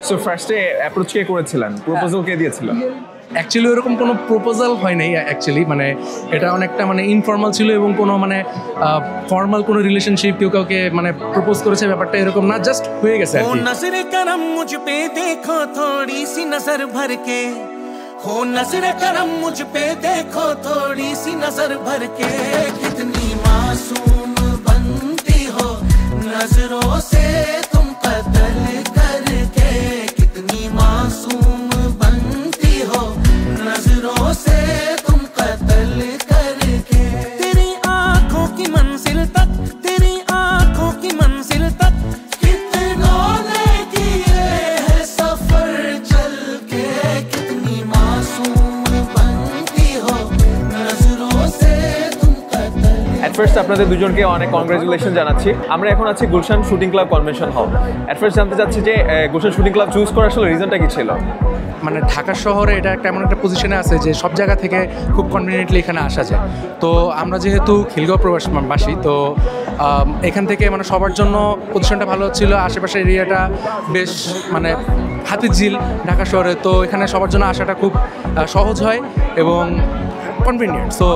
So ফার্স্টে approach কে করেছিলেন, proposal কে দিয়েছিলেন? অ্যাকচুয়ালি ওরকম কোনো প্রপোজাল হয় নাই অ্যাকচুয়ালি, মানে এটা অনেকটা মানে ইনফর্মাল ছিল এবং কোনো মানে ফর্মাল কোনো রিলেশনশিপ কেউ কাউকে মানে প্রপোজ করেছে ব্যাপারটা এরকম না, জাস্ট হয়ে গেছে আর কি। नजर करम मुझ पे देखो थोड़ी सी नजर भर के, हो नजर करम मुझ पे देखो थोड़ी सी नजर भर के, कितनी मासूम बनती हो नजरों से तुम कत्ल करके, कितनी मासूम बनती हो नजरों से तुम कत्ल करके, तेरी आंखों की मंजिल तक, तेरी आंखों की मंजिल तक कितनों ने किए है सफर चल के, कितनी मासूम बनती हो नजरों से तुम कत्ल। এট ফার্স্ট আপনাদের দুজনকে অনেক কংগ্রাচুলেশন জানাচ্ছি। আমরা এখন আছি Gulshan shooting club convention hall. At first জানতে চাচ্ছি যে গুলশান শুটিং ক্লাব চুজ করার আসলে রিজনটা কি ছিল? মানে ঢাকা শহরে এটা একটা এমন একটা পজিশনে আছে যে সব জায়গা থেকে খুব কনভিনিয়েন্টলি এখানে আসা যায়। তো আমরা যেহেতু খিলগাঁও প্রবাসী, তো এখান থেকে মানে সবার জন্য পজিশনটা ভালো হচ্ছিল, আশেপাশের এরিয়াটা বেশ মানে হাতিঝিল ঢাকা শহরে, তো এখানে সবার জন্য আসাটা খুব সহজ হয় এবং কনভিনিয়েন্ট। সো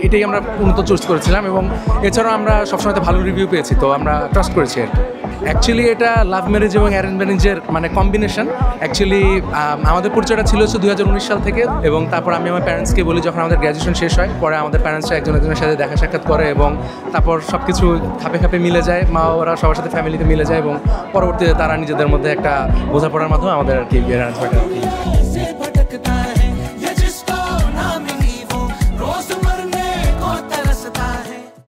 এটাই আমরা উন্নত চুজ করেছিলাম এবং এছাড়াও আমরা সবসময় ভালো রিভিউ পেয়েছি, তো আমরা ট্রাস্ট করেছি আর কি। অ্যাকচুয়ালি এটা লাভ ম্যারেজ এবং অ্যারেঞ্জ ম্যারেজের মানে কম্বিনেশন। অ্যাকচুয়ালি আমাদের পরিচয়টা ছিল হচ্ছে 2019 সাল থেকে, এবং তারপর আমি আমার প্যারেন্টসকে বলি যখন আমাদের গ্র্যাজুয়েশন শেষ হয়, পরে আমাদের প্যারেন্টসরা একজন একজনের সাথে দেখা সাক্ষাৎ করে এবং তারপর সব কিছু খাপে খাপে মিলে যায়, মা ওরা সবার সাথে ফ্যামিলিতে মিলে যায় এবং পরবর্তীতে তারা নিজেদের মধ্যে একটা বোঝাপড়ার মাধ্যমে আমাদের আর কি অ্যারেঞ্জ হয় আর কি।